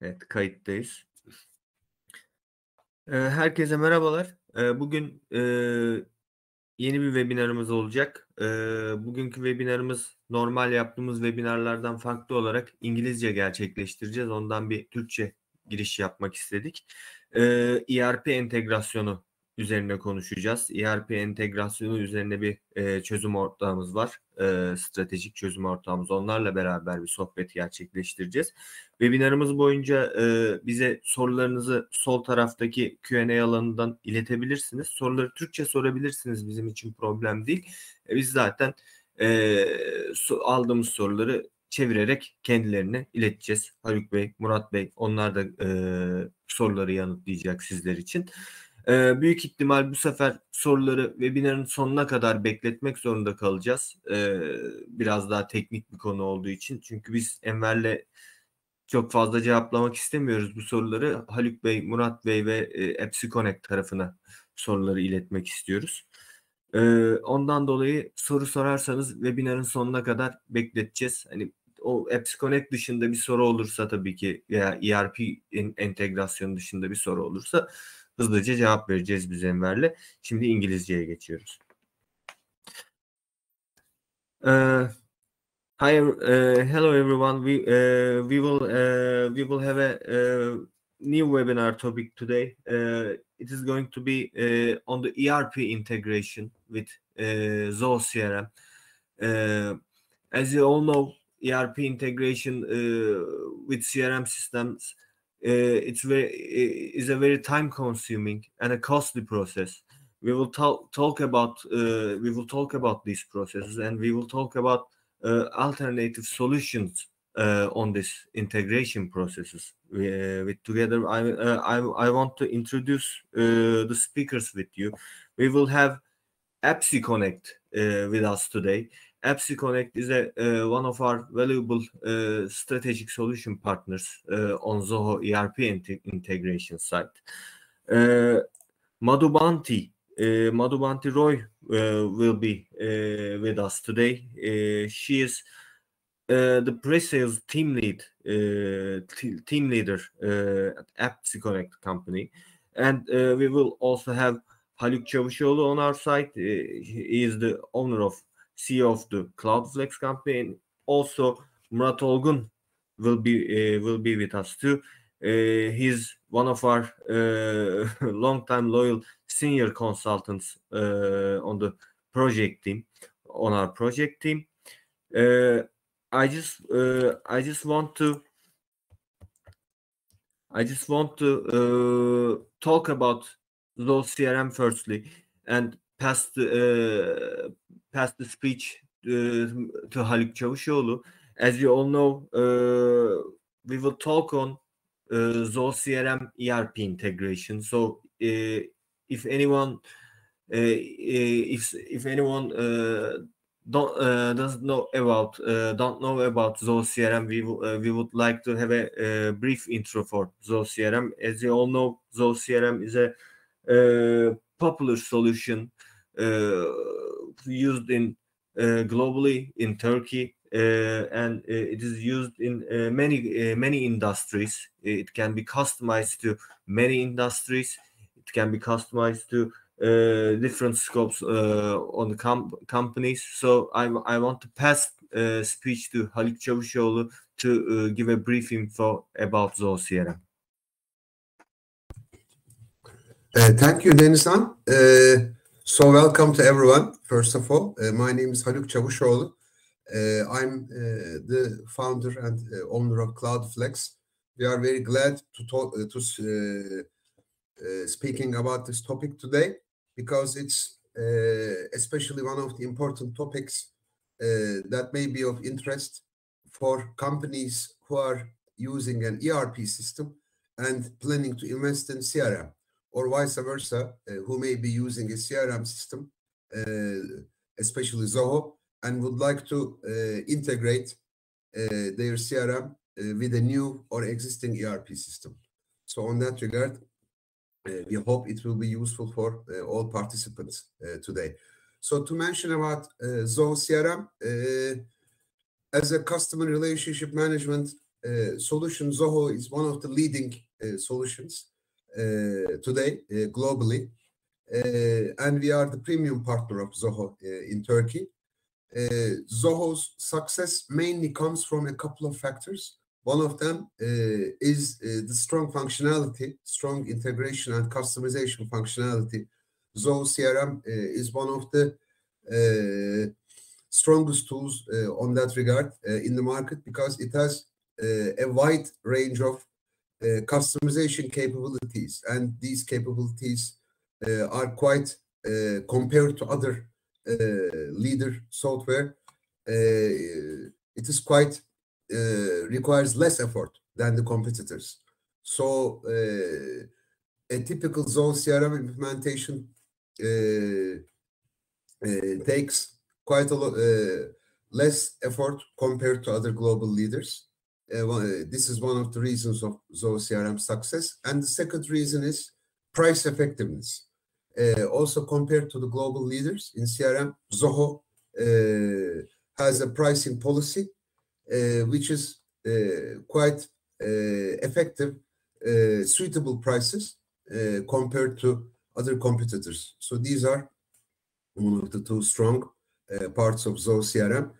Evet, kayıttayız. Herkese merhabalar. Bugün yeni bir webinarımız olacak. Bugünkü webinarımız normal yaptığımız webinarlardan farklı olarak İngilizce gerçekleştireceğiz. Ondan bir Türkçe giriş yapmak istedik. ERP entegrasyonu üzerine konuşacağız. ERP entegrasyonu üzerine bir çözüm ortağımız var. Stratejik çözüm ortağımız. Onlarla beraber bir sohbet gerçekleştireceğiz. Webinarımız boyunca bize sorularınızı sol taraftaki Q&A alanından iletebilirsiniz. Soruları Türkçe sorabilirsiniz. Bizim için problem değil. Biz zaten aldığımız soruları çevirerek kendilerine ileteceğiz. Haluk Bey, Murat Bey, onlar da soruları yanıtlayacak sizler için. Büyük ihtimal bu sefer soruları webinarın sonuna kadar bekletmek zorunda kalacağız. Biraz daha teknik bir konu olduğu için. Çünkü biz Enver'le çok fazla cevaplamak istemiyoruz bu soruları. Haluk Bey, Murat Bey ve APPSeConnect tarafına soruları iletmek istiyoruz. Ondan dolayı soru sorarsanız webinarın sonuna kadar bekleteceğiz. Hani o APPSeConnect dışında bir soru olursa tabii ki veya ERP entegrasyonu dışında bir soru olursa hızlıca cevap vereceğiz biz Enver'le. Şimdi İngilizceye geçiyoruz. Hello everyone. We will have a new webinar topic today. It is going to be on the ERP integration with Zoho CRM. As you all know, ERP integration with CRM systems is a very time-consuming and a costly process. We will talk about these processes, and we will talk about alternative solutions on this integration processes. With together, I want to introduce the speakers with you. We will have APPSeConnect with us today. APPSeConnect is one of our valuable strategic solution partners on Zoho ERP integration side. Madhubanti Roy will be with us today. She is the pre-sales team leader at APPSeConnect company, and we will also have Haluk Çavuşoğlu on our side. He is the owner of CEO of the Cloudflex company, and also Murat Olgun will be with us too. He's one of our long-time loyal senior consultants on our project team. I just want to talk about Zoho CRM firstly, and pass the speech to Haluk Çavuşoğlu. As you all know, we will talk on Zoho CRM ERP integration. So if anyone doesn't know about Zoho CRM, we would like to have a brief intro for Zoho CRM. As you all know, Zoho CRM is a popular solution used in globally in Turkey, and it is used in many industries. It can be customized to many industries. It can be customized to different scopes on the companies. So I want to pass speech to Haluk Çavuşoğlu to give a brief info about Zoho CRM. Thank you, Denizhan. So welcome to everyone. First of all, my name is Haluk Çavuşoğlu. I'm the founder and owner of Cloudflex. We are very glad to talk speaking about this topic today, because it's especially one of the important topics that may be of interest for companies who are using an ERP system and planning to invest in CRM, or vice versa, who may be using a CRM system, especially Zoho, and would like to integrate their CRM with a new or existing ERP system. So on that regard, we hope it will be useful for all participants today. So to mention about Zoho CRM, as a customer relationship management solution, Zoho is one of the leading solutions today globally. And we are the premium partner of Zoho in Turkey. Zoho's success mainly comes from a couple of factors. One of them is the strong functionality, strong integration and customization functionality. Zoho CRM is one of the strongest tools on that regard in the market, because it has a wide range of customization capabilities, and these capabilities are quite compared to other leader software. It is quite requires less effort than the competitors. So a typical Zoho CRM implementation takes quite a lot less effort compared to other global leaders. This is one of the reasons of Zoho CRM success. And the second reason is price effectiveness. Also compared to the global leaders in CRM, Zoho has a pricing policy which is quite effective, suitable prices compared to other competitors. So these are one of the two strong parts of Zoho CRM.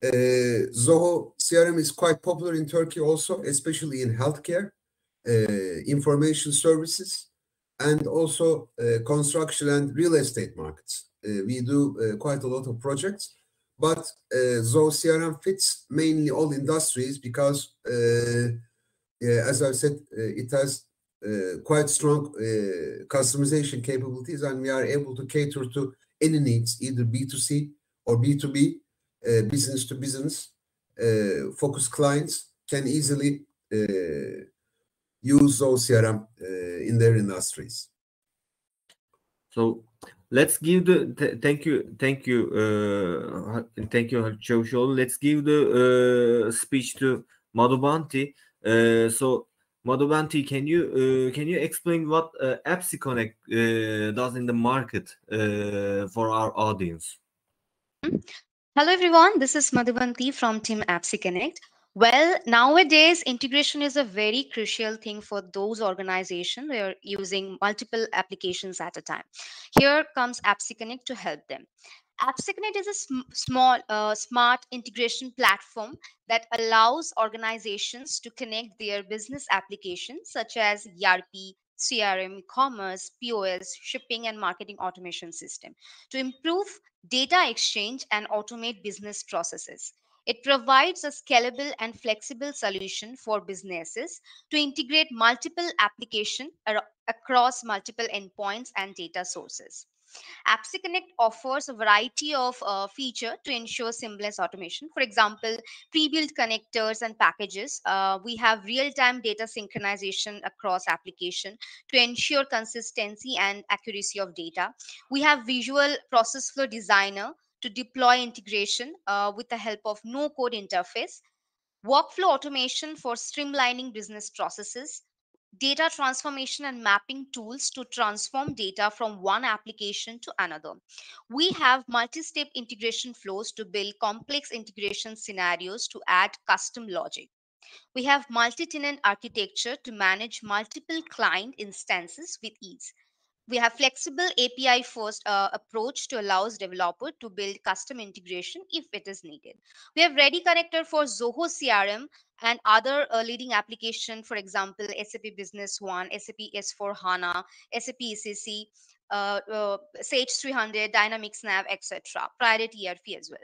Zoho CRM is quite popular in Turkey also, especially in healthcare, information services, and also construction and real estate markets. We do quite a lot of projects, but Zoho CRM fits mainly all industries because, as I said, it has quite strong customization capabilities, and we are able to cater to any needs, either B2C or B2B, business to business. Focused clients can easily use Zoho CRM in their industries. So let's give the thank you Çavuşoğlu. Let's give the speech to Madhubanti. So Madhubanti, can you explain what APPSeConnect does in the market for our audience? Hello everyone, this is Madhubanti from Team APPSeConnect. Well, nowadays integration is a very crucial thing for those organizations that are using multiple applications at a time. Here comes APPSeConnect to help them. APPSeConnect is a smart integration platform that allows organizations to connect their business applications such as ERP, CRM, commerce, POS, shipping, and marketing automation system to improve data exchange and automate business processes. It provides a scalable and flexible solution for businesses to integrate multiple applications across multiple endpoints and data sources. APPSeConnect offers a variety of features to ensure seamless automation. For example, pre-built connectors and packages. We have real-time data synchronization across application to ensure consistency and accuracy of data. We have visual process flow designer to deploy integration with the help of no-code interface. Workflow automation for streamlining business processes. Data transformation and mapping tools to transform data from one application to another. We have multi-step integration flows to build complex integration scenarios to add custom logic. We have multi-tenant architecture to manage multiple client instances with ease. We have flexible API first approach to allows developer to build custom integration if it is needed. We have ready connector for Zoho CRM and other leading application, for example, SAP Business One, SAP S4HANA, SAP ECC, Sage 300, Dynamics Nav, etc. Priority ERP as well.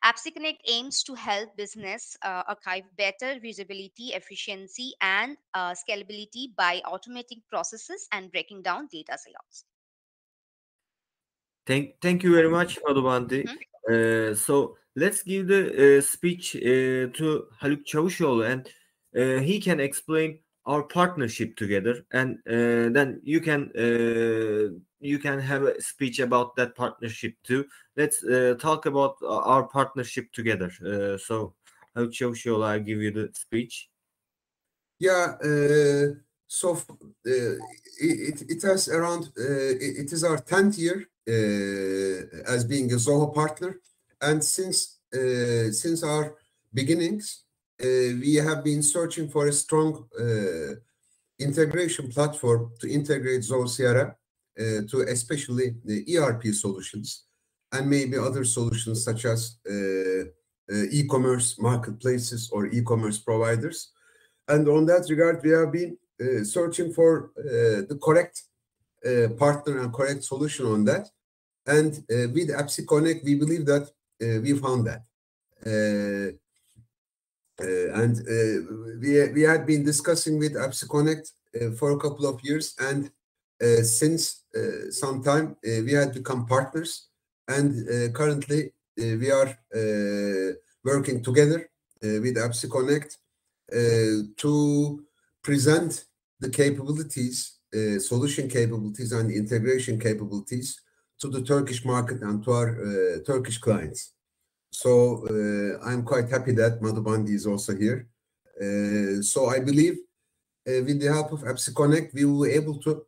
APPSeConnect aims to help business archive better visibility, efficiency, and scalability by automating processes and breaking down data silos. Thank you very much, Madhubanti. So let's give the speech to Haluk Çavuşoğlu, and he can explain our partnership together, and then you can have a speech about that partnership too. Let's talk about our partnership together. So Haluk Çavuşoğlu, I give you the speech. Yeah, so it has around it is our 10th year as being a Zoho partner, and since our beginnings we have been searching for a strong integration platform to integrate Zoho CRM to especially the ERP solutions and maybe other solutions such as e-commerce marketplaces or e-commerce providers. And on that regard, we have been searching for the correct partner and correct solution on that. And with APPSeConnect, we believe that we found that. We had been discussing with APPSeConnect for a couple of years, and since some time we had become partners, and currently we are working together with APPSeConnect to present the capabilities, solution capabilities and integration capabilities to the Turkish market and to our Turkish clients. So I'm quite happy that Madhubandi is also here. So I believe with the help of APPSeConnect, we will be able to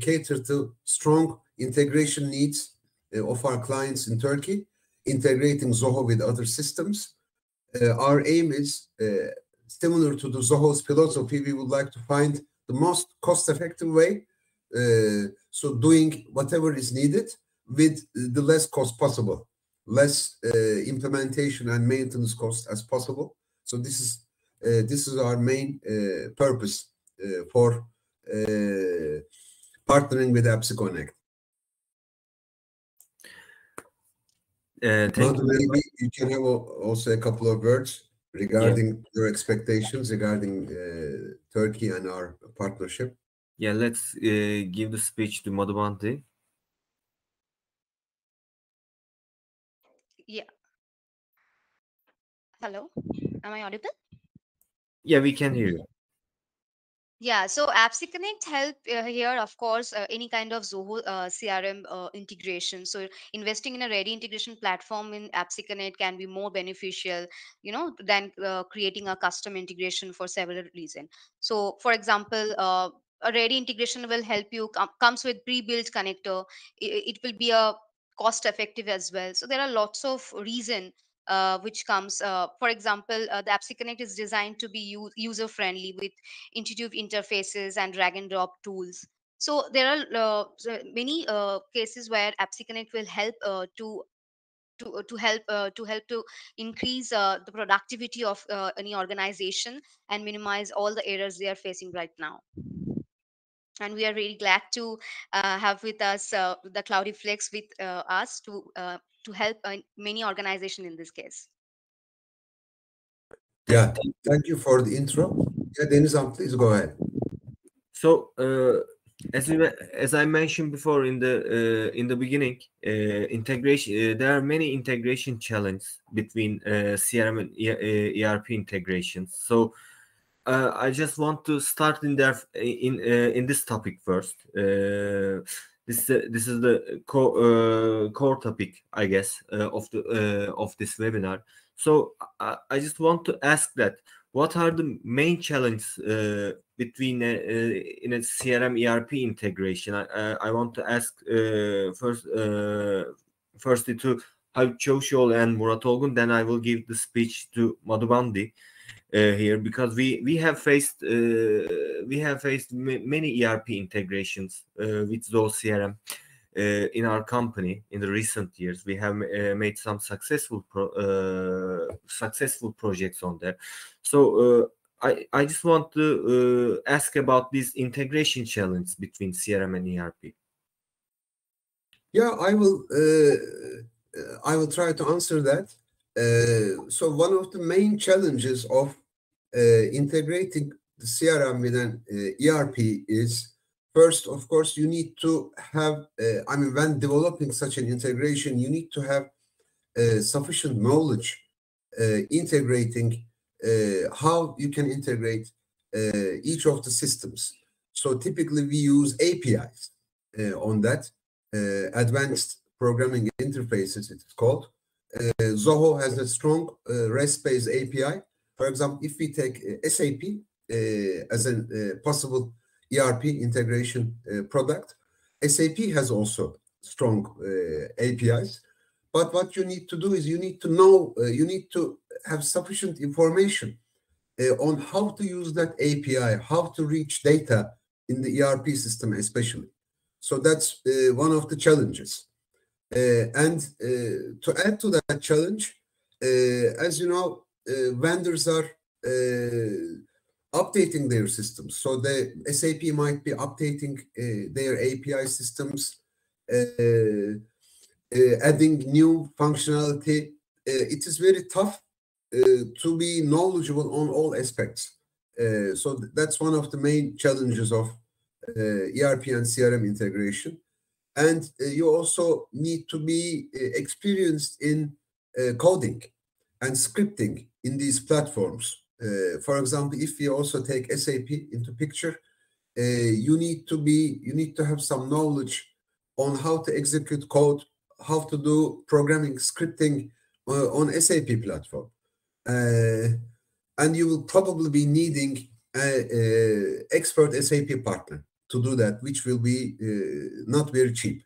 cater to strong integration needs of our clients in Turkey, integrating Zoho with other systems. Our aim is similar to the Zoho's philosophy. We would like to find the most cost-effective way, so doing whatever is needed with the less cost possible, less implementation and maintenance cost as possible. So this is our main purpose for partnering with APPSeConnect. Maybe you can have also a couple of words regarding your expectations regarding Turkey and our partnership. Yeah, let's give the speech to Madhubandi. Yeah. Hello, am I audible? Yeah, we can hear you. Yeah, so APPSeConnect help here, of course, any kind of Zoho CRM integration. So investing in a ready integration platform in APPSeConnect can be more beneficial, than creating a custom integration for several reasons. So, for example, a ready integration will help you comes with pre-built connector. It will be a cost effective as well. So there are lots of reason which comes. For example, the APPSeConnect is designed to be user friendly with intuitive interfaces and drag and drop tools. So there are many cases where APPSeConnect will help to increase the productivity of any organization and minimize all the errors they are facing right now. And we are really glad to have with us the Cloudiflex with us to help many organizations in this case. Yeah, thank you for the intro. Yeah, Denizhan, please go ahead. So as I mentioned before in the beginning, integration. There are many integration challenges between CRM and ERP integrations. So I just want to start in this topic first. This is the core topic, I guess, of this webinar. So I just want to ask that what are the main challenges between in a CRM ERP integration? I want to ask firstly to Haluk Çavuşoğlu and Murat Olgun. Then I will give the speech to Madhubandi here, because we have faced many ERP integrations with Zoho CRM in our company in the recent years. We have made some successful projects on there. So I just want to ask about this integration challenge between CRM and ERP. Yeah, I will try to answer that. So one of the main challenges of integrating the CRM with an ERP is, first, of course, you need to have, when developing such an integration, you need to have sufficient knowledge integrating how you can integrate each of the systems. So typically we use APIs on that, advanced programming interfaces, it's called. Zoho has a strong REST-based API. For example, if we take SAP as a possible ERP integration product, SAP has also strong APIs. But what you need to do is you need to know, you need to have sufficient information on how to use that API, how to reach data in the ERP system especially. So that's one of the challenges. And to add to that challenge, as you know, vendors are updating their systems. So the SAP might be updating their API systems, adding new functionality. It is very tough to be knowledgeable on all aspects. So that's one of the main challenges of ERP and CRM integration. And you also need to be experienced in coding and scripting in these platforms. For example, if we also take SAP into picture, you need to have some knowledge on how to execute code, how to do programming, scripting on SAP platform. And you will probably be needing an expert SAP partner to do that, which will be not very cheap,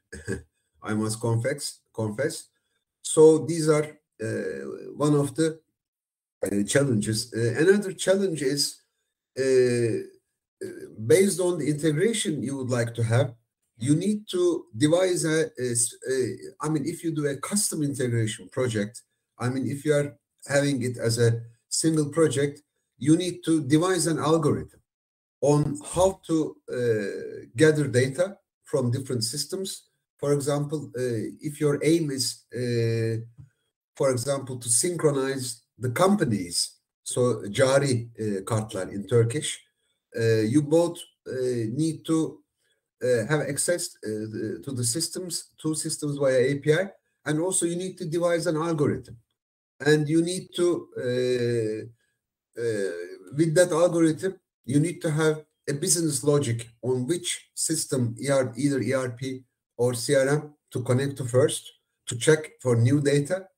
I must confess. So these are one of the challenges. Another challenge is based on the integration you would like to have, you need to devise I mean, if you do a custom integration project, I mean, if you are having it as a single project, you need to devise an algorithm on how to gather data from different systems. For example, if your aim is, for example, to synchronize the companies, so cari kartlar in Turkish, you both need to have access to the systems, two systems via API, and also you need to devise an algorithm. And you need to, with that algorithm, you need to have a business logic on which system, either ERP or CRM, to connect to first, to check for new data.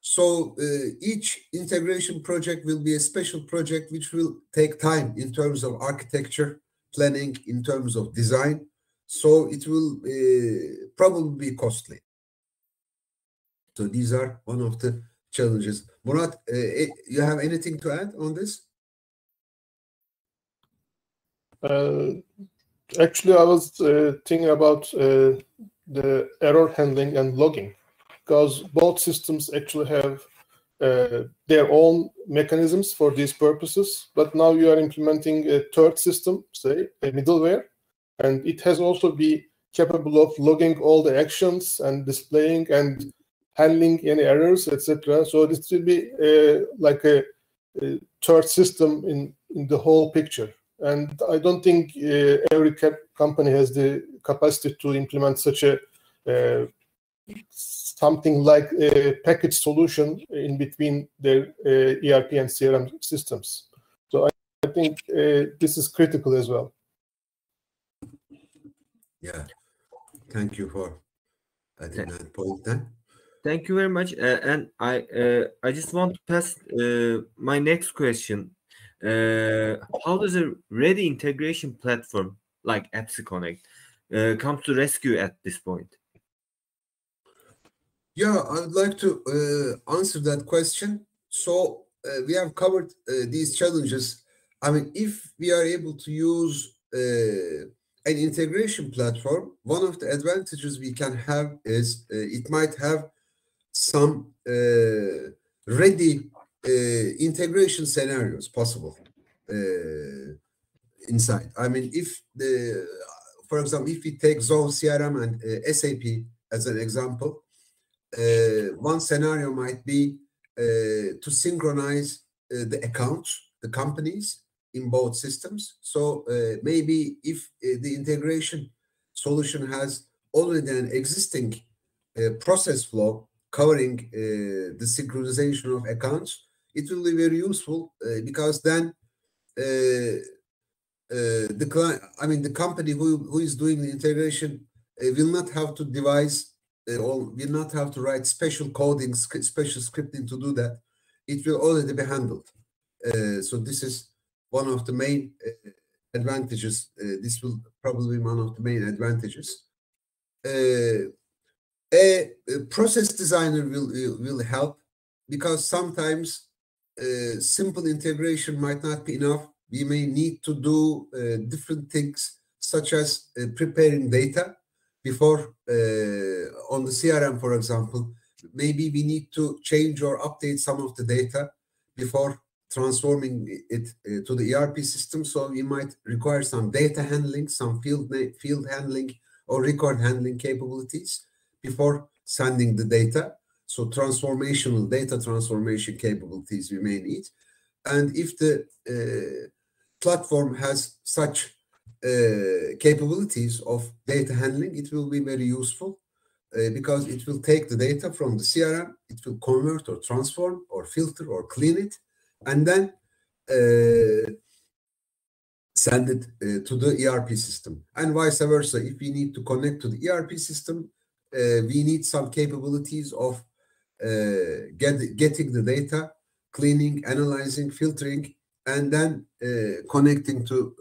So each integration project will be a special project which will take time in terms of architecture, planning, in terms of design. So it will probably be costly. So these are one of the challenges. Murat, you have anything to add on this? Actually, I was thinking about the error handling and logging, because both systems actually have their own mechanisms for these purposes. But now you are implementing a third system, say a middleware, and it has also be capable of logging all the actions and displaying and handling any errors, etc. So this will be like a third system in the whole picture. And I don't think every company has the capacity to implement such a something like a package solution in between their ERP and CRM systems. So I think this is critical as well. Yeah, thank you for adding that point then. Thank you very much. And I just want to pass my next question. How does a ready integration platform like APPSeConnect come to rescue at this point? Yeah, I would like to answer that question. So we have covered these challenges. I mean, if we are able to use an integration platform, one of the advantages we can have is it might have some ready integration scenarios possible inside. I mean, if for example, if we take Zoho CRM and SAP as an example, one scenario might be to synchronize the accounts, the companies in both systems. So maybe if the integration solution has already an existing process flow covering the synchronization of accounts, it will be very useful because then the client, I mean, the company who is doing the integration will not have to devise or will not have to write special coding, special scripting to do that. It will already be handled. So this is one of the main advantages. This will probably be one of the main advantages. A process designer will help because sometimes simple integration might not be enough. We may need to do different things, such as preparing data before on the CRM, for example. Maybe we need to change or update some of the data before transforming it to the ERP system. So we might require some data handling, some field handling or record handling capabilities before sending the data. So transformational data transformation capabilities we may need. And if the platform has such capabilities of data handling, it will be very useful because it will take the data from the CRM, it will convert or transform or filter or clean it, and then send it to the ERP system. And vice versa, if we need to connect to the ERP system, we need some capabilities of getting the data, cleaning, analyzing, filtering, and then connecting to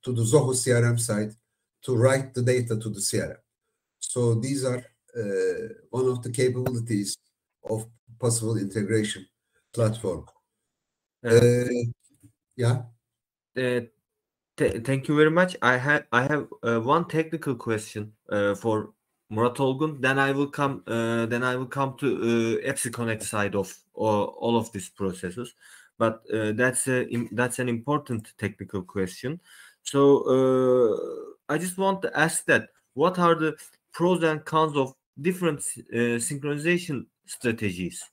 the Zoho CRM side to write the data to the CRM. So these are one of the capabilities of possible integration platform. Yeah. Thank you very much. I have one technical question for Murat Olgun. Then I will come to APPSeConnect side of all of these processes. But that's an important technical question. So I just want to ask that what are the pros and cons of different synchronization strategies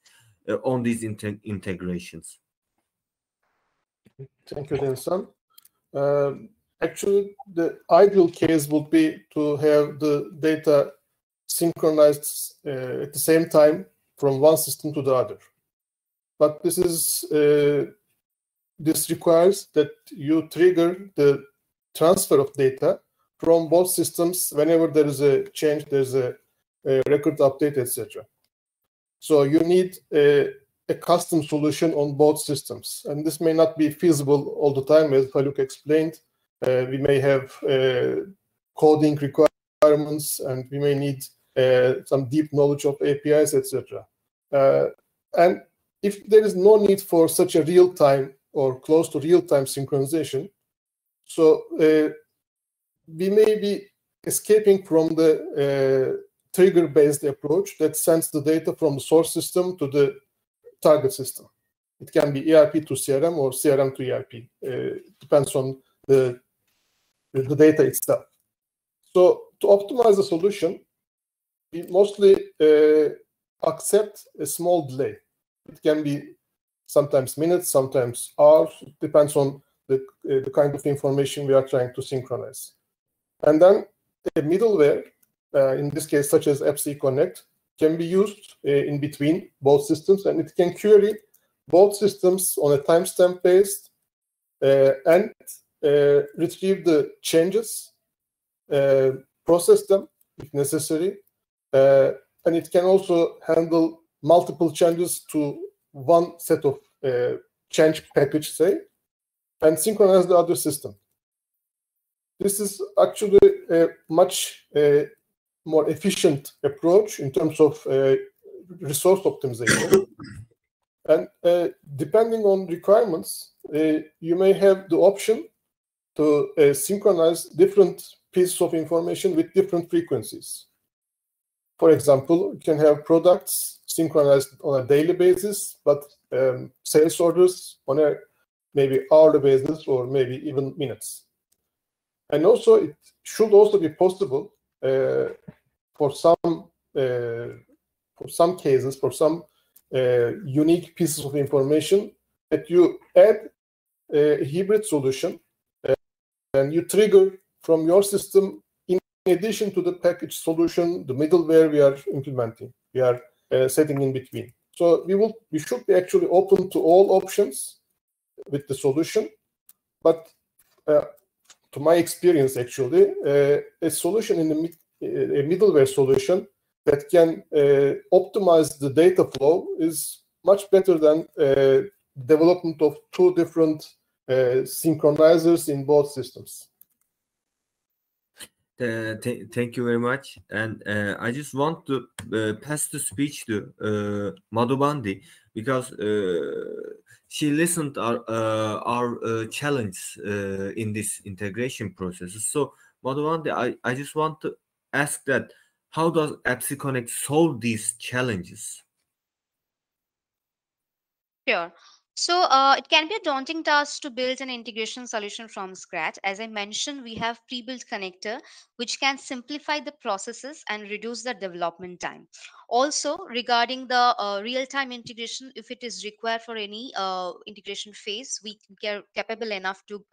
on these integrations? Thank you, Densan. Actually, the ideal case would be to have the data synchronized at the same time from one system to the other. But this requires that you trigger the transfer of data from both systems whenever there is a change, there's a record update, etc. So you need a custom solution on both systems. And this may not be feasible all the time, as Haluk explained. We may have coding requirements, and we may need some deep knowledge of APIs, etc. And if there is no need for such a real-time or close to real-time synchronization, so we may be escaping from the trigger-based approach that sends the data from the source system to the target system. It can be ERP to CRM or CRM to ERP. Depends on the data itself. So to optimize the solution, we mostly accept a small delay. It can be sometimes minutes, sometimes hours. It depends on the kind of information we are trying to synchronize. And then a middleware, in this case, such as APPSeConnect, can be used in between both systems, and it can query both systems on a timestamp based and retrieve the changes, process them if necessary, and it can also handle multiple changes to one set of change package, say, and synchronize the other system. This is actually a much more efficient approach in terms of resource optimization. And depending on requirements, you may have the option to synchronize different pieces of information with different frequencies. For example, you can have products synchronized on a daily basis, but sales orders on a maybe hourly basis or maybe even minutes. And also, it should also be possible for some cases, for some unique pieces of information, that you add a hybrid solution and you trigger from your system in addition to the package solution, the middleware we are implementing, we are setting in between. So we should be actually open to all options with the solution, but to my experience, actually, a solution in a middleware solution that can optimize the data flow is much better than development of two different synchronizers in both systems. Thank you very much. And I just want to pass the speech to Madhubandi. because she listened our challenge in this integration process. So Madhuvandi, I just want to ask that how does APPSeConnect solve these challenges? Sure. So it can be a daunting task to build an integration solution from scratch. As I mentioned, we have pre-built connector, which can simplify the processes and reduce the development time. Also, regarding the real-time integration, if it is required for any integration phase, we are capable enough to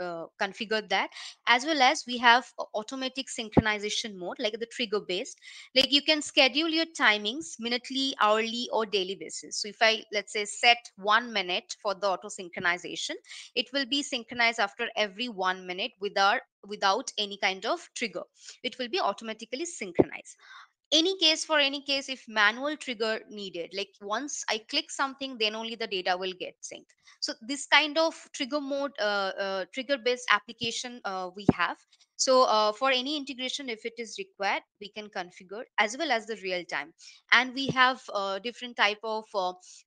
configure that. As well as we have automatic synchronization mode, like the trigger-based. Like you can schedule your timings minutely, hourly, or daily basis. So if I, let's say, set 1 minute for the auto synchronization, it will be synchronized after every 1 minute without any kind of trigger. It will be automatically synchronized. For any case, if manual trigger needed, like once I click something, then only the data will get synced. So this kind of trigger mode, trigger based application we have. So for any integration, if it is required, we can configure as well as the real time. And we have different type of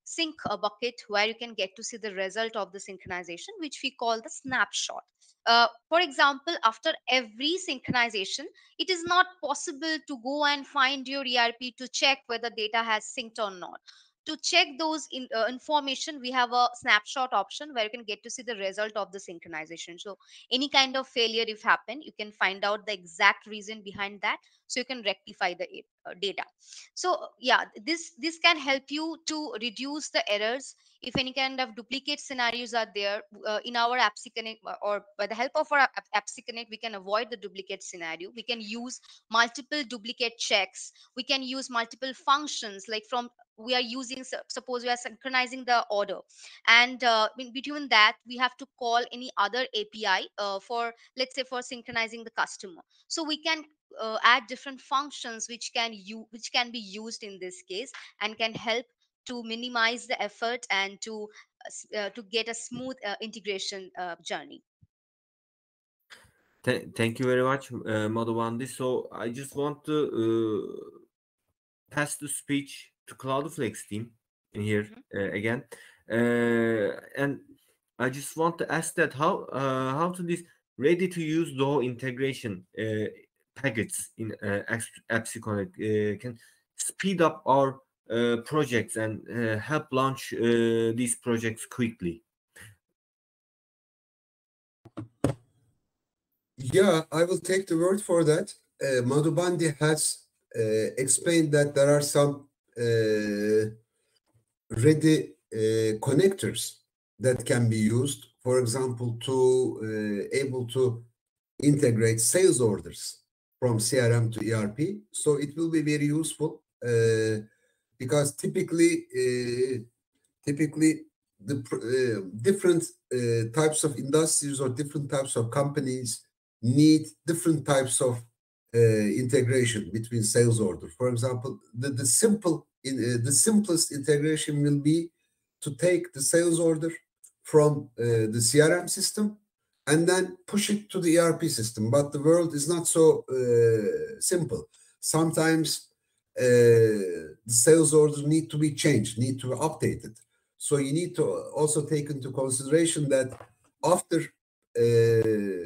sync bucket where you can get to see the result of the synchronization, which we call the snapshot. For example, after every synchronization, it is not possible to go and find your ERP to check whether data has synced or not. To check those information, we have a snapshot option where you can get to see the result of the synchronization. So any kind of failure if happen, you can find out the exact reason behind that, so you can rectify the data. So yeah, this can help you to reduce the errors. If any kind of duplicate scenarios are there in our APPSeConnect, or by the help of our APPSeConnect, we can avoid the duplicate scenario. We can use multiple duplicate checks. We can use multiple functions, like from we are using, suppose we are synchronizing the order, and in between that we have to call any other API for, let's say, for synchronizing the customer. So we can add different functions which can be used in this case, and can help to minimize the effort and to get a smooth integration journey. Thank you very much, Madhuvandi. So I just want to pass the speech to Cloudflex team in here again, and I just want to ask that how to this ready to use Zoho integration packets in APPSeConnect can speed up our projects and help launch these projects quickly. Yeah, I will take the word for that. Madhubandi has explained that there are some ready connectors that can be used, for example, to able to integrate sales orders from CRM to ERP. So it will be very useful because typically the different types of industries or different types of companies need different types of integration between sales orders. For example, the simplest integration will be to take the sales order from the CRM system and then push it to the ERP system. But the world is not so simple. Sometimes the sales orders need to be changed, need to be updated. So you need to also take into consideration that after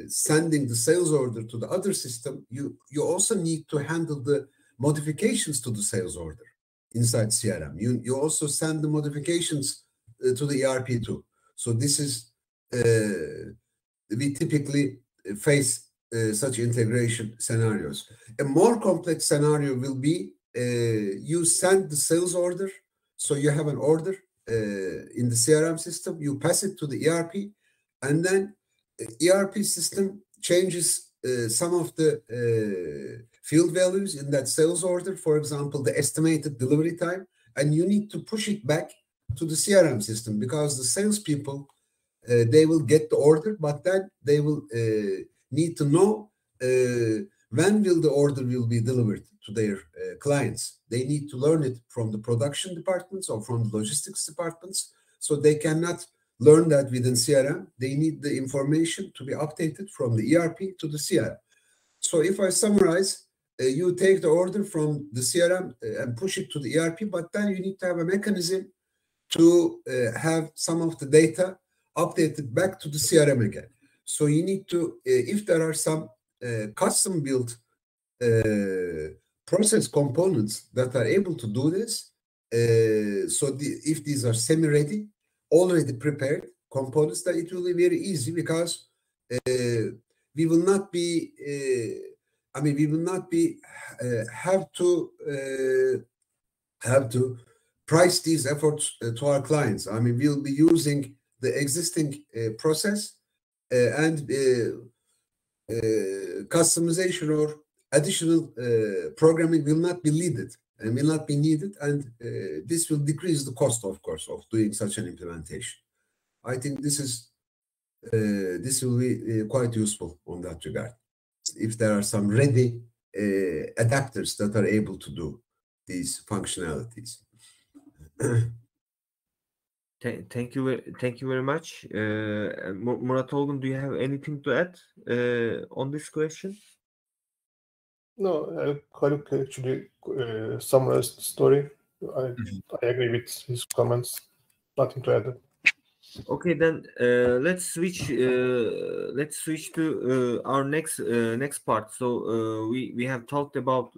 sending the sales order to the other system, you also need to handle the modifications to the sales order inside CRM. You also send the modifications to the ERP too. So this is we typically face such integration scenarios. A more complex scenario will be you send the sales order, so you have an order in the CRM system, you pass it to the ERP, and then the ERP system changes some of the field values in that sales order, for example, the estimated delivery time, and you need to push it back to the CRM system because the salespeople, they will get the order, but then they will need to know when will the order will be delivered to their clients. They need to learn it from the production departments or from the logistics departments, so they cannot learn that within CRM. They need the information to be updated from the ERP to the CRM. So if I summarize, you take the order from the CRM and push it to the ERP, but then you need to have a mechanism to have some of the data updated back to the CRM again. So you need to, if there are some custom built process components that are able to do this, if these are semi-ready, already prepared components, then it will be very easy, because we will not be, we will not be have to price these efforts to our clients. I mean, we'll be using the existing process, and customization or additional programming will not be needed, and this will decrease the cost, of course, of doing such an implementation. I think this will be quite useful on that regard, if there are some ready adapters that are able to do these functionalities. Thank you very much. Murat Olgun, do you have anything to add on this question? No, Haluk actually summarized the story. I agree with his comments. Nothing to add. Okay, then let's switch to our next part. So we have talked about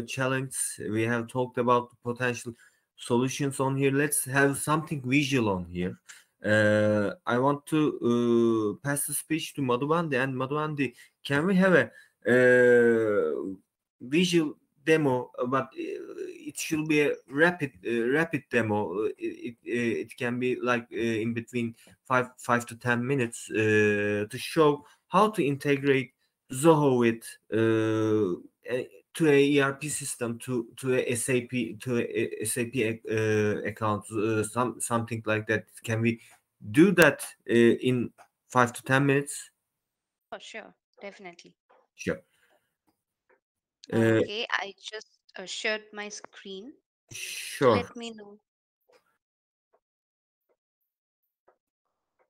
challenges. We have talked about potential solutions on here. Let's have something visual on here. I want to pass the speech to Madhubandi. And Madhubandi, can we have a visual demo? But it should be a rapid demo. It can be like in between 5 to 10 minutes to show how to integrate Zoho with to a ERP system, to a SAP account, something like that. Can we do that in 5 to 10 minutes? For sure, definitely. Sure. Okay, I just shared my screen. Sure. Let me know.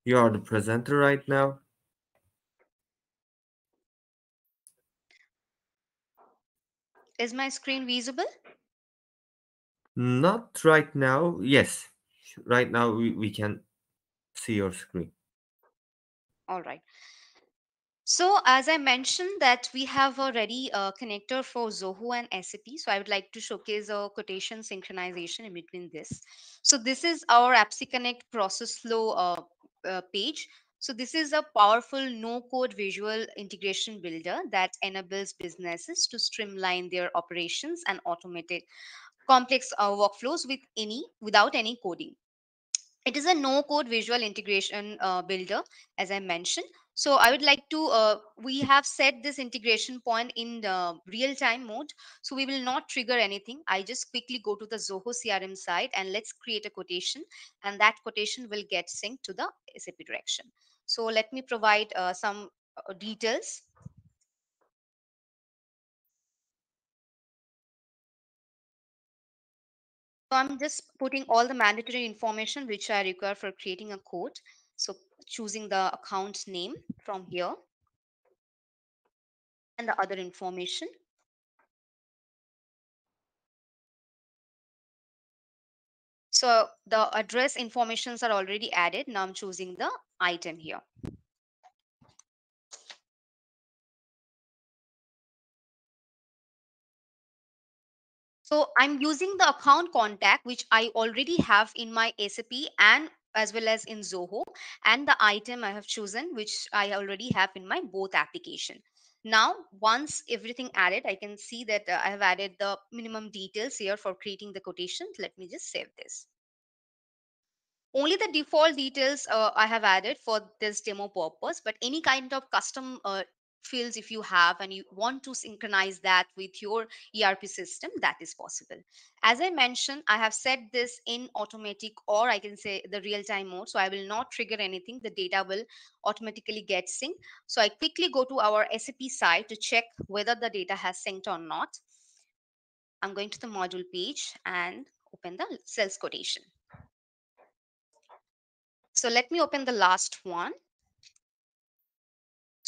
You are the presenter right now. Is my screen visible? Not right now. Yes, right now we can see your screen. All right. So as I mentioned that we have already a connector for Zoho and SAP. So I would like to showcase a quotation synchronization in between this. So this is our APPSeConnect process flow page. So this is a powerful no-code visual integration builder that enables businesses to streamline their operations and automate complex workflows without any coding. It is a no-code visual integration builder, as I mentioned. So I would like to, we have set this integration point in the real-time mode. So we will not trigger anything. I just quickly go to the Zoho CRM site and let's create a quotation. And that quotation will get synced to the SAP direction. So let me provide some details. So I'm just putting all the mandatory information which I require for creating a quote. So choosing the account name from here and the other information. So the address informations are already added. Now I'm choosing the item here. So I'm using the account contact, which I already have in my SAP and as well as in Zoho, and the item I have chosen, which I already have in my both application. Now, once everything added, I can see that I have added the minimum details here for creating the quotation. Let me just save this. Only the default details I have added for this demo purpose, but any kind of custom fields if you have and you want to synchronize that with your ERP system, that is possible. As I mentioned, I have set this in automatic, or I can say the real-time mode. So I will not trigger anything. The data will automatically get synced. So I quickly go to our SAP site to check whether the data has synced or not. I'm going to the module page and open the sales quotation. So let me open the last one.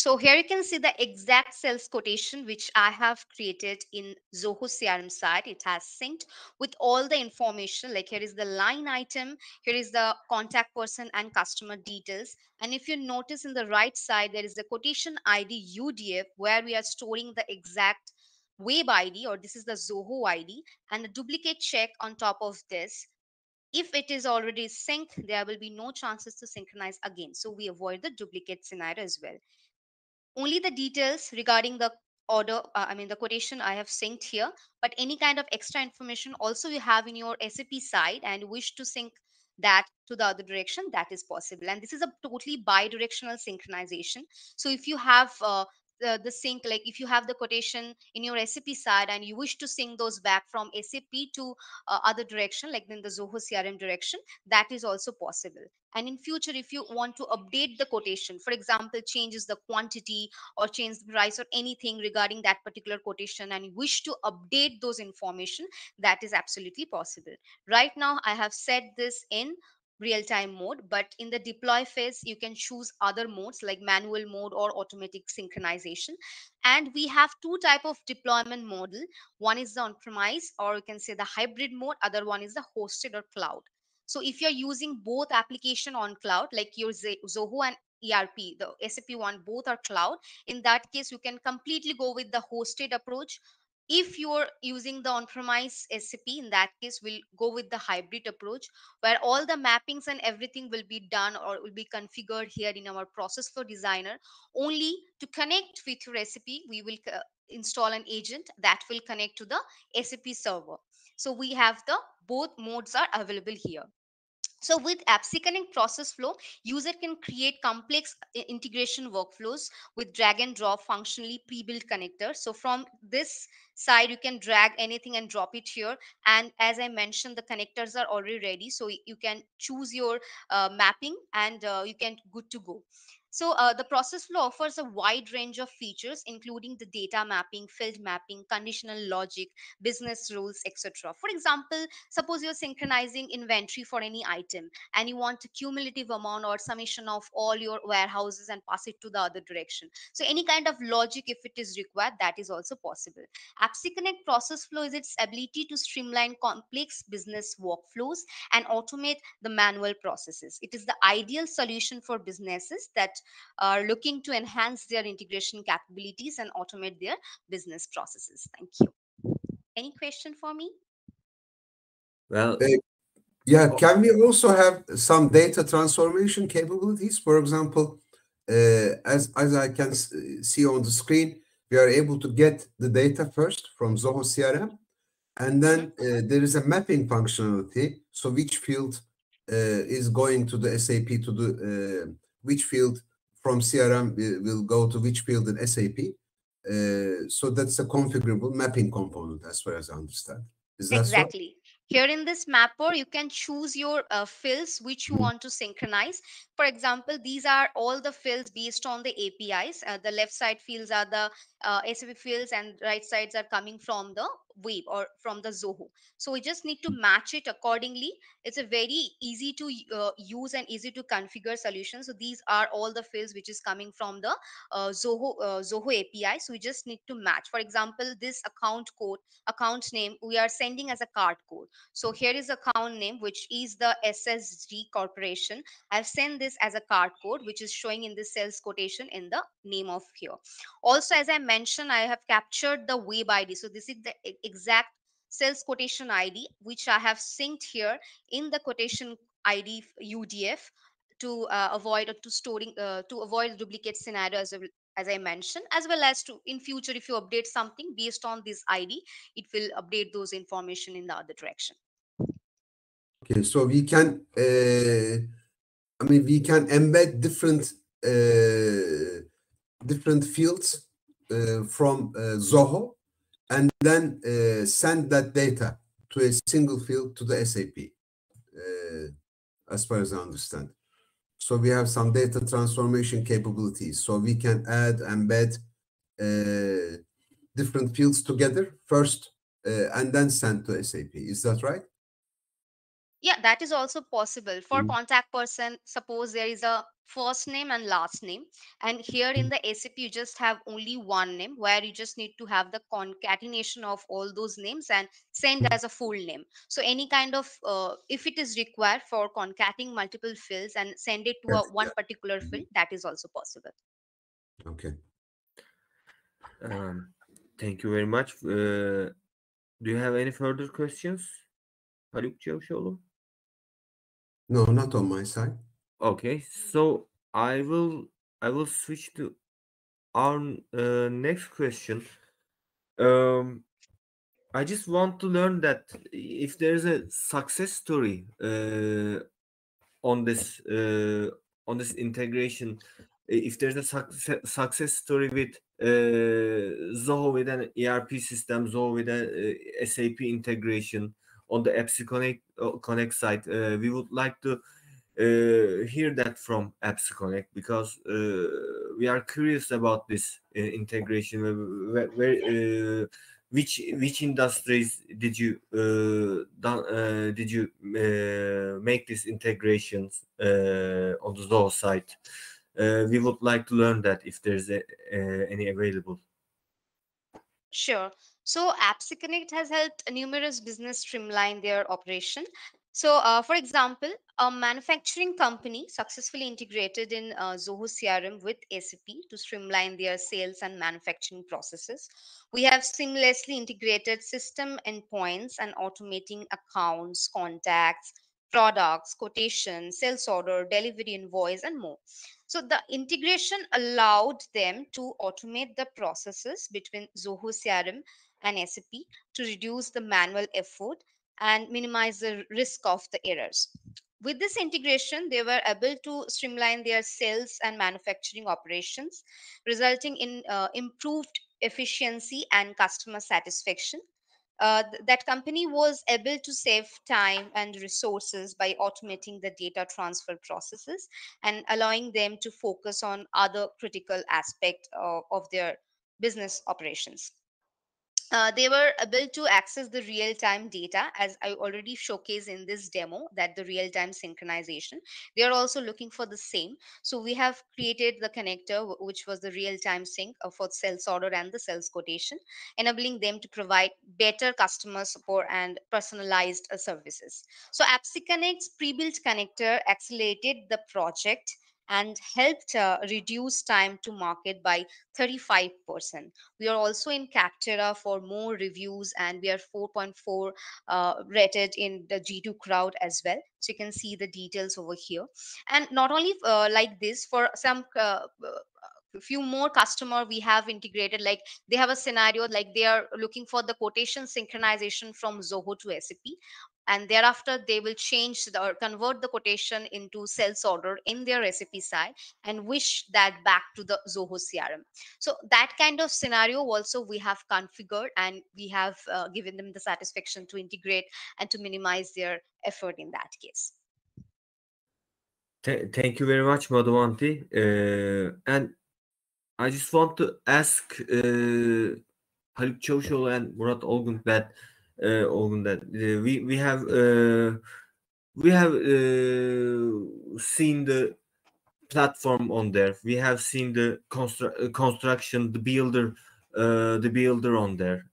So here you can see the exact sales quotation which I have created in Zoho CRM site. It has synced with all the information. Like here is the line item, here is the contact person and customer details. And if you notice in the right side, there is the quotation ID UDF where we are storing the exact web ID, or this is the Zoho ID, and a duplicate check on top of this. If it is already synced, there will be no chances to synchronize again. So we avoid the duplicate scenario as well. Only the details regarding the order, the quotation I have synced here, but any kind of extra information also you have in your SAP side and wish to sync that to the other direction, that is possible. And this is a totally bi-directional synchronization. So if you have the sync, like if you have the quotation in your SAP side and you wish to sync those back from SAP to other direction, like in the Zoho CRM direction, that is also possible. And in future, if you want to update the quotation, for example, changes the quantity or change the price or anything regarding that particular quotation, and you wish to update those information, that is absolutely possible. Right now, I have set this in real-time mode, but in the deploy phase, you can choose other modes like manual mode or automatic synchronization. And we have two type of deployment model. One is the on-premise, or you can say the hybrid mode. Other one is the hosted or cloud. So if you're using both application on cloud, like your Zoho and ERP, the SAP one, both are cloud. In that case, you can completely go with the hosted approach. If you're using the on-premise SAP, in that case, we'll go with the hybrid approach, where all the mappings and everything will be done or will be configured here in our process flow designer. Only to connect with your SAP, we will install an agent that will connect to the SAP server. So we have the both modes are available here. So with APPSeConnect process flow, user can create complex integration workflows with drag and drop functionally pre-built connectors. So from this side, you can drag anything and drop it here. And as I mentioned, the connectors are already ready. So you can choose your mapping and you can good to go. So the process flow offers a wide range of features, including the data mapping, field mapping, conditional logic, business rules, etc. For example, suppose you're synchronizing inventory for any item and you want a cumulative amount or summation of all your warehouses and pass it to the other direction. So any kind of logic, if it is required, that is also possible. APPSeConnect process flow is its ability to streamline complex business workflows and automate the manual processes. It is the ideal solution for businesses that are looking to enhance their integration capabilities and automate their business processes. Thank you. Any question for me? Well, yeah, can we also have some data transformation capabilities? For example, as I can see on the screen, we are able to get the data first from Zoho CRM, and then there is a mapping functionality. So which field is going to the SAP to do which field from CRM will go to which field in SAP. So that's a configurable mapping component, as far as I understand. Is that exactly? So? Here in this mapper, you can choose your fields which you want to synchronize. For example, these are all the fields based on the APIs. The left side fields are the SAP fields and right sides are coming from the web or from the Zoho. So we just need to match it accordingly. It's a very easy to use and easy to configure solution. So these are all the fields which is coming from the Zoho API. So we just need to match. For example, this account code, account name, we are sending as a card code. So here is account name, which is the SSG Corporation. I've sent this as a card code, which is showing in the sales quotation in the name of here. Also, as I mentioned, I have captured the web ID. So this is the exact sales quotation ID, which I have synced here in the quotation ID UDF to avoid or to storing to avoid duplicate scenario as I mentioned, as well as to in future, if you update something based on this ID, it will update those information in the other direction. Okay, so we can, we can embed different fields from Zoho, and then send that data to a single field to the SAP, as far as I understand. So we have some data transformation capabilities. So we can add, embed different fields together first, and then send to SAP. Is that right? Yeah, that is also possible. For contact person, suppose there is a first name and last name, and here in the SAP you just have only one name, where you just need to have the concatenation of all those names and send as a full name. So any kind of if it is required for concatenating multiple fields and send it to a one particular field, that is also possible. Okay. Thank you very much. Do you have any further questions, Haluk Çavuşoğlu? No, not on my side. Okay, so I will switch to our next question. I just want to learn that if there's a success story on this integration, if there's a success story with Zoho with an ERP system, Zoho with a SAP integration on the APPSeConnect side, we would like to hear that from APPSeConnect, because we are curious about this integration. Which industries did you make these integrations on the Zoho side? We would like to learn that if there's any available. Sure. So APPSeConnect has helped numerous business streamline their operation. So, for example, a manufacturing company successfully integrated in Zoho CRM with SAP to streamline their sales and manufacturing processes. We have seamlessly integrated system endpoints and automating accounts, contacts, products, quotation, sales order, delivery invoice, and more. So the integration allowed them to automate the processes between Zoho CRM and SAP to reduce the manual effort and minimize the risk of the errors. With this integration, they were able to streamline their sales and manufacturing operations, resulting in improved efficiency and customer satisfaction. That company was able to save time and resources by automating the data transfer processes and allowing them to focus on other critical aspects of their business operations. They were able to access the real-time data, as I already showcased in this demo, that the real-time synchronization. They are also looking for the same. So we have created the connector, which was the real-time sync for sales order and the sales quotation, enabling them to provide better customer support and personalized services. So APPSeConnect's pre-built connector accelerated the project and helped reduce time to market by 35%. We are also in Capterra for more reviews, and we are 4.4 rated in the G2 crowd as well. So you can see the details over here. And not only like this, for some few more customer we have integrated, like they have a scenario like they are looking for the quotation synchronization from Zoho to SAP, and thereafter they will change or convert the quotation into sales order in their SAP side and wish that back to the Zoho CRM. So that kind of scenario also we have configured, and we have given them the satisfaction to integrate and to minimize their effort in that case. Thank you very much, Madhuvanti. And I just want to ask Haluk Çavuşoğlu and Murat Olgun that we have seen the platform on there. We have seen the construction, the builder on there,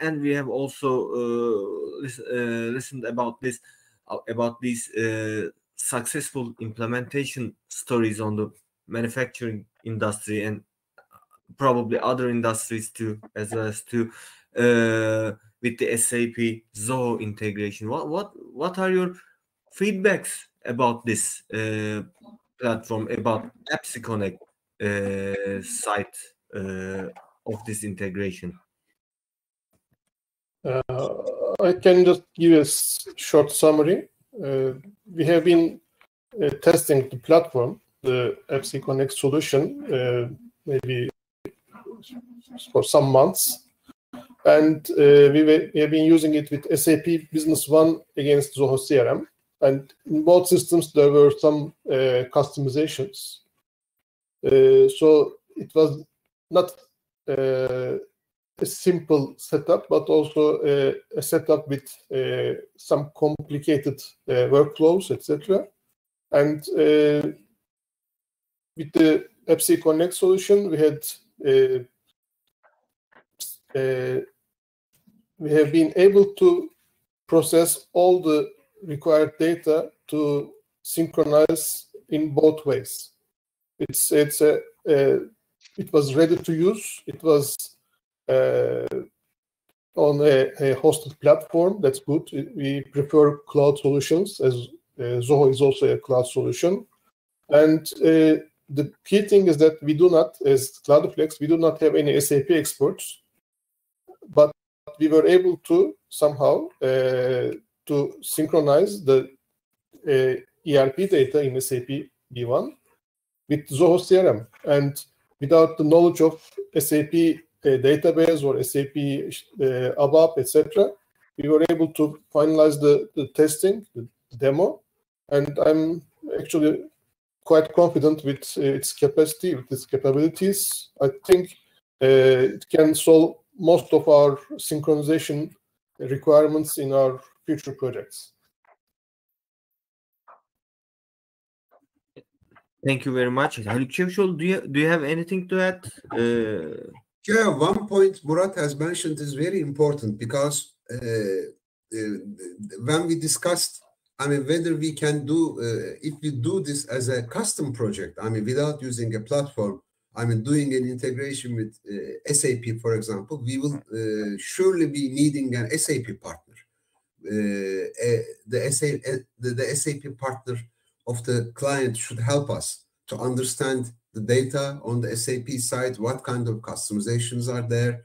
and we have also listened about these successful implementation stories on the manufacturing industry and probably other industries too, as well as to with the SAP Zoho integration. What are your feedbacks about this platform, about APPSeConnect site of this integration? I can just give a short summary. We have been testing the platform, the APPSeConnect solution, maybe for some months, and we have been using it with SAP Business One against Zoho CRM. And in both systems, there were some customizations. So it was not a simple setup, but also a setup with some complicated workflows, etc. And with the APPSeConnect solution, we have been able to process all the required data to synchronize in both ways. It was ready to use. It was on a hosted platform. That's good. We prefer cloud solutions, as Zoho is also a cloud solution. And the key thing is that we do not, as Cloudflex, we do not have any SAP experts, but we were able to somehow to synchronize the ERP data in SAP B1 with Zoho CRM. And without the knowledge of SAP database or SAP ABAP, etc., we were able to finalize the testing, the demo, and I'm actually quite confident with its capacity, with its capabilities. I think it can solve most of our synchronization requirements in our future projects. Thank you very much. Haluk Çavuşoğlu, do you have anything to add? Yeah, one point Murat has mentioned is very important, because when we discussed, I mean, whether we can do, if we do this as a custom project, I mean, without using a platform, I mean, doing an integration with SAP, for example, we will surely be needing an SAP partner. The SAP partner of the client should help us to understand the data on the SAP side, what kind of customizations are there.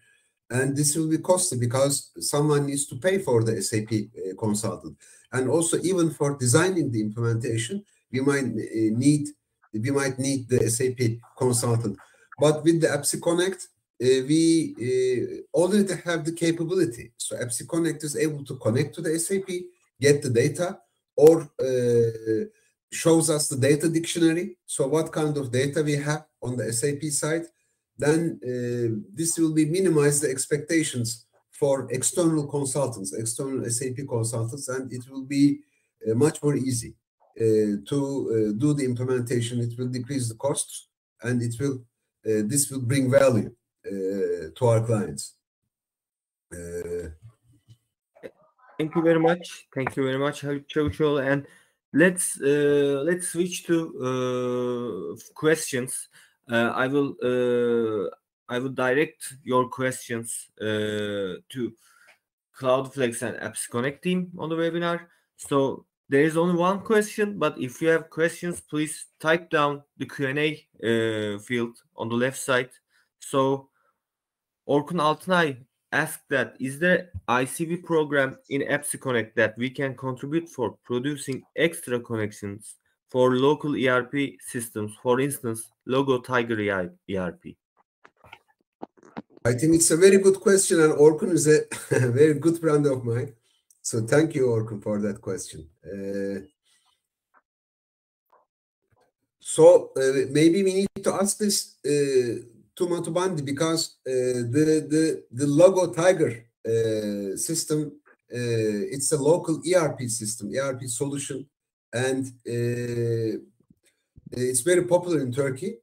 And this will be costly, because someone needs to pay for the SAP consultant. And also, even for designing the implementation, we might need the SAP consultant. But with the APPSeConnect, we already have the capability. So APPSeConnect is able to connect to the SAP, get the data, or shows us the data dictionary. So what kind of data we have on the SAP side, then this will be minimize the expectations for external consultants, external SAP consultants, and it will be much more easy to do the implementation. It will decrease the costs, and it will this will bring value to our clients. Thank you very much. Thank you very much, Haluk Çavuşoğlu. And let's switch to questions. I will direct your questions to Cloudflex and APPSeConnect team on the webinar. So there is only one question, but if you have questions, please type down the Q&A field on the left side. So Orkun Altınay asked that, is there ICV program in APPSeConnect that we can contribute for producing extra connections for local ERP systems, for instance, Logo Tiger ERP? I think it's a very good question, and Orkun is a very good friend of mine. So thank you, Orkun, for that question. Maybe we need to ask this to Matubandi, because the Logo Tiger system, it's a local ERP system, ERP solution, and it's very popular in Turkey.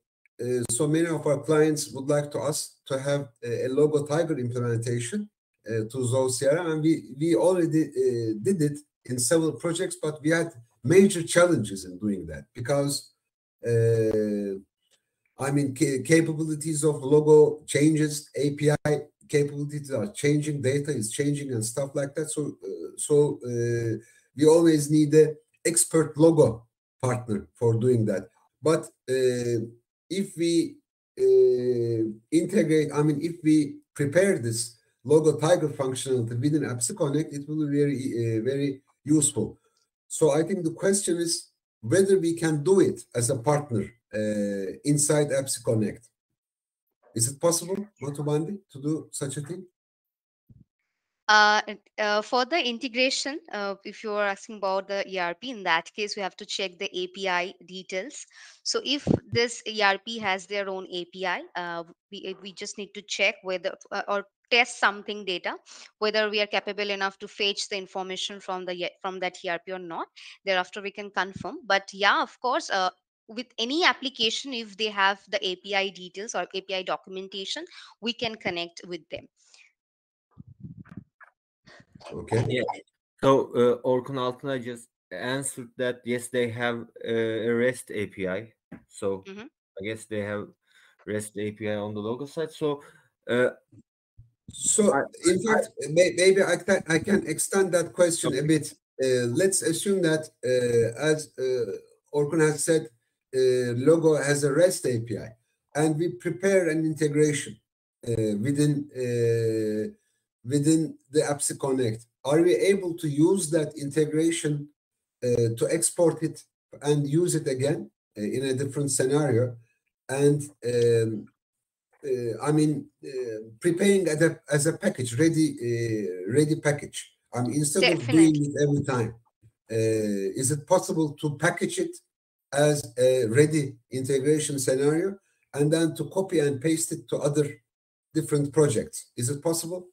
So many of our clients would like us to have a Logo Tiger implementation to Zoho CRM, and we already did it in several projects, but we had major challenges in doing that, because I mean, capabilities of Logo changes, API capabilities are changing, data is changing, and stuff like that. So we always need an expert Logo partner for doing that. But if we integrate, I mean, if we prepare this Logo Tiger functionality within APPSeConnect, it will be very useful. So I think the question is whether we can do it as a partner inside APPSeConnect. Is it possible, Matubandi, to do such a thing? For the integration, if you are asking about the ERP, in that case, we have to check the API details. So if this ERP has their own API, we just need to check whether, or test something data, whether we are capable enough to fetch the information from that ERP or not. Thereafter we can confirm. But yeah, of course, with any application, if they have the API details or API documentation, we can connect with them. Okay. Yeah. So Orkun Altınay just answered that yes, they have a REST API. So I guess they have REST API on the logo side. So in fact, maybe I can extend that question a bit. Let's assume that as Orkun has said, Logo has a REST API, and we prepare an integration within the APPSeConnect. Are we able to use that integration to export it and use it again in a different scenario? And I mean, preparing as a package, ready package. I mean, instead of doing it every time, is it possible to package it as a ready integration scenario and then to copy and paste it to other different projects? Is it possible?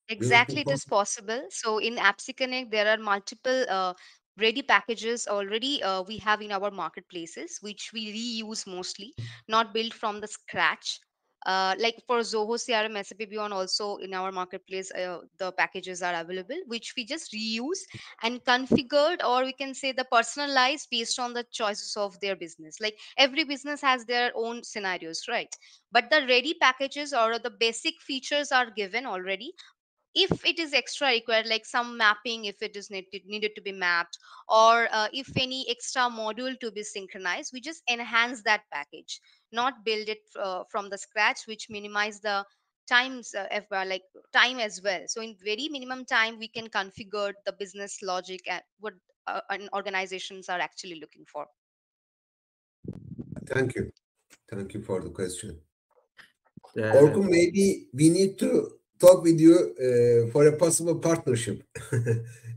Exactly, it is possible. So in APPSeConnect, there are multiple ready packages already we have in our marketplaces, which we reuse mostly, not built from the scratch. Like for Zoho CRM, SAP Beyond, also in our marketplace, the packages are available, which we just reuse and configured, or we can say the personalized based on the choices of their business. Like every business has their own scenarios, right? But the ready packages or the basic features are given already. If it is extra required, like some mapping, if it is needed to be mapped, or if any extra module to be synchronized, we just enhance that package, not build it from the scratch, which minimize the times like time as well. So in very minimum time, we can configure the business logic and what organizations are actually looking for. Thank you for the question. Orkun, maybe we need to talk with you for a possible partnership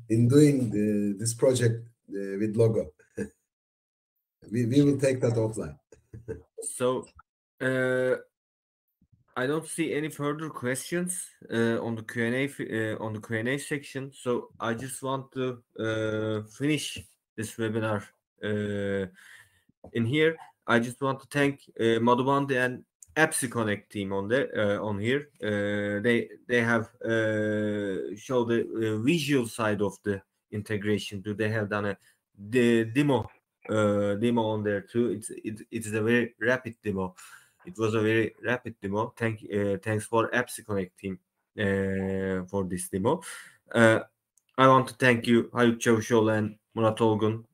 in doing this project with Logo. We will take that offline. So I don't see any further questions on the Q&A section. So I just want to finish this webinar in here. I just want to thank Madhubandi and APPSeConnect team on here. They have showed the visual side of the integration. They have done the demo on there too. It's a very rapid demo. It was a very rapid demo. Thanks for APPSeConnect team for this demo. I want to thank you, Haluk Çavuşoğlu and Murat Olgun,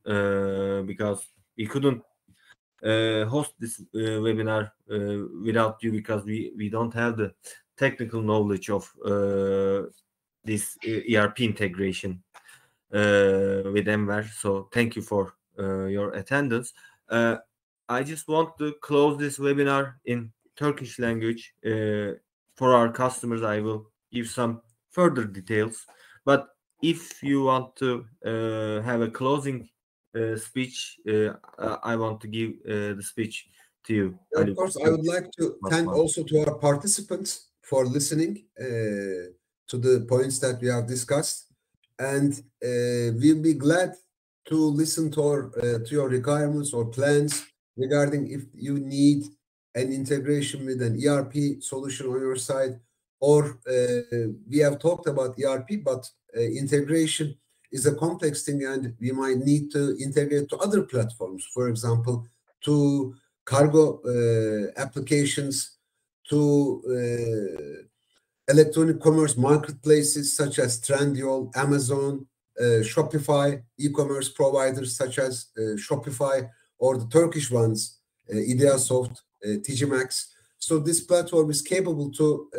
because we couldn't host this webinar without you, because we don't have the technical knowledge of this ERP integration with Enver. So thank you for your attendance. I just want to close this webinar in Turkish language. For our customers, I will give some further details. But if you want to have a closing speech, I want to give the speech to you. Of course, I would like to thank also to our participants for listening to the points that we have discussed. And we'll be glad to listen to your requirements or plans regarding if you need an integration with an ERP solution on your side, or we have talked about ERP, but integration is a complex thing, and we might need to integrate to other platforms, for example, to cargo applications, to electronic commerce marketplaces such as Trendyol, Amazon, Shopify, e-commerce providers such as Shopify, or the Turkish ones, Ideasoft, TGMax. So this platform is capable to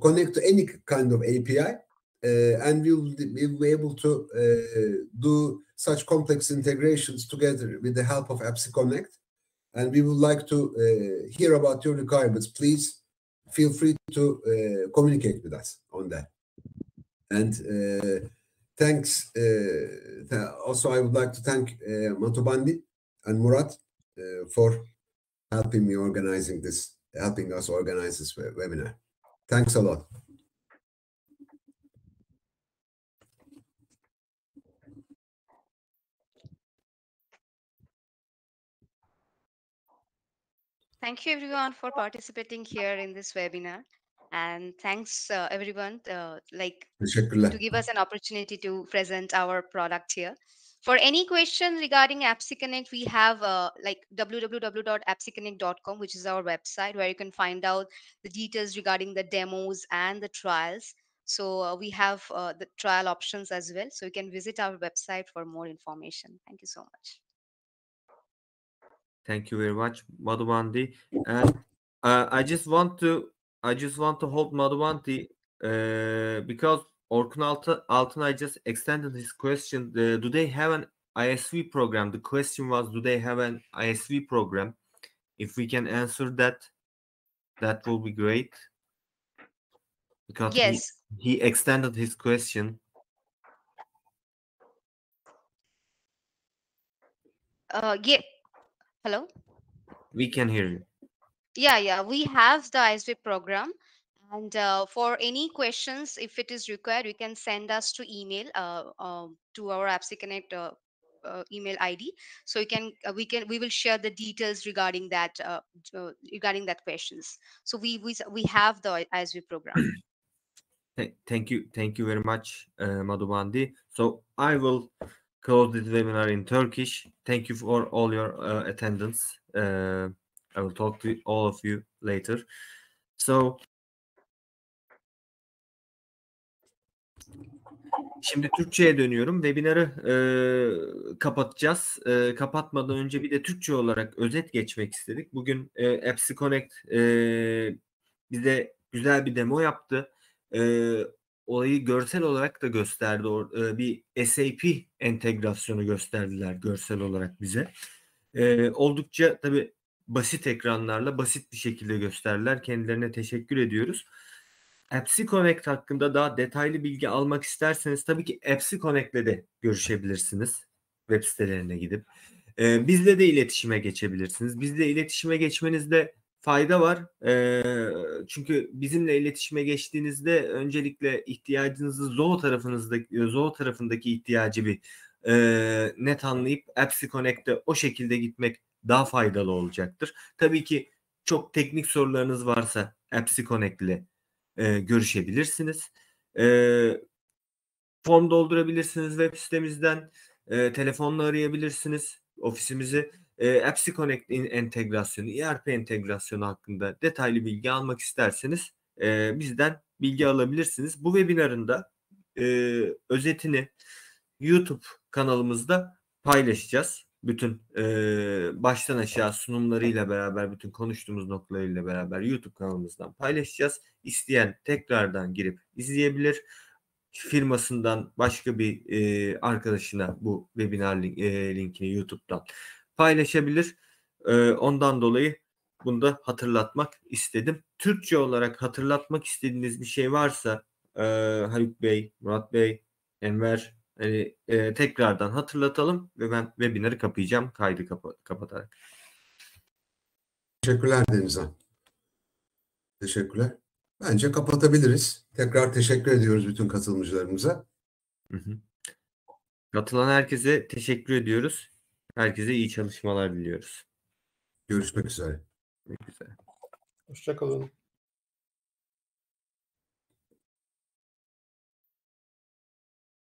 connect to any kind of API, and we'll be able to do such complex integrations together with the help of APPSeConnect. And we would like to hear about your requirements. Please feel free to communicate with us on that. And thanks. Also, I would like to thank Madhubandi and Murat for helping us organize this webinar. Thanks a lot. Thank you everyone for participating here in this webinar. And thanks everyone to Teşekkürler. give us an opportunity to present our product here. For any question regarding APPSeConnect, we have www.appseconnect.com, which is our website where you can find out the details regarding the demos and the trials. So we have the trial options as well. So you can visit our website for more information. Thank you so much. Thank you very much, Madhuvanti. And I just want to hold Madhuvanti because Orkun Altınay just extended his question. Do they have an ISV program? The question was, do they have an ISV program? If we can answer that, that will be great. Because Yes. he extended his question. Yeah. Hello? We can hear you. Yeah, we have the ISV program. And for any questions, if it is required, you can send us to email to our APPSeConnect email ID. So you can we will share the details regarding that questions. So we have the ISV program. Thank you very much, Madhuvanti. So I will close this webinar in Turkish. Thank you for all your attendance. I will talk to all of you later. So şimdi Türkçe'ye dönüyorum. Webinarı kapatacağız. Kapatmadan önce bir de Türkçe olarak özet geçmek istedik. Bugün APPSeConnect bize güzel bir demo yaptı. Olayı görsel olarak da gösterdi. Bir SAP entegrasyonu gösterdiler görsel olarak bize. Oldukça tabii basit ekranlarla basit bir şekilde gösterdiler. Kendilerine teşekkür ediyoruz. APPSeConnect hakkında daha detaylı bilgi almak isterseniz tabii ki APPSeConnect'le de görüşebilirsiniz. Web sitelerine gidip. Bizle de iletişime geçebilirsiniz. Bizle iletişime geçmenizde fayda var. Çünkü bizimle iletişime geçtiğinizde öncelikle ihtiyacınızı Zoho tarafındaki ihtiyacı bir net anlayıp APPSeConnect'e o şekilde gitmek daha faydalı olacaktır. Tabii ki çok teknik sorularınız varsa APPSeConnect ile görüşebilirsiniz. Form doldurabilirsiniz web sitemizden. Telefonla arayabilirsiniz ofisimizi. APPSeConnect'in entegrasyonu, ERP entegrasyonu hakkında detaylı bilgi almak isterseniz bizden bilgi alabilirsiniz. Bu webinarın da özetini YouTube kanalımızda paylaşacağız. Bütün baştan aşağı sunumlarıyla beraber, bütün konuştuğumuz noktalarıyla beraber YouTube kanalımızdan paylaşacağız. İsteyen tekrardan girip izleyebilir. Firmasından başka bir arkadaşına bu webinar linkini YouTube'dan paylaşabilir. Ondan dolayı bunu da hatırlatmak istedim. Türkçe olarak hatırlatmak istediğiniz bir şey varsa Haluk Bey, Murat Bey, Enver, tekrardan hatırlatalım ve ben webinarı kapayacağım kaydı kapatarak. Teşekkürler Denizhan. Teşekkürler. Bence kapatabiliriz. Tekrar teşekkür ediyoruz bütün katılımcılarımıza. Katılan herkese teşekkür ediyoruz. Herkese iyi çalışmalar diliyoruz. Görüşmek üzere. Görüşmek üzere. Hoşça kalın.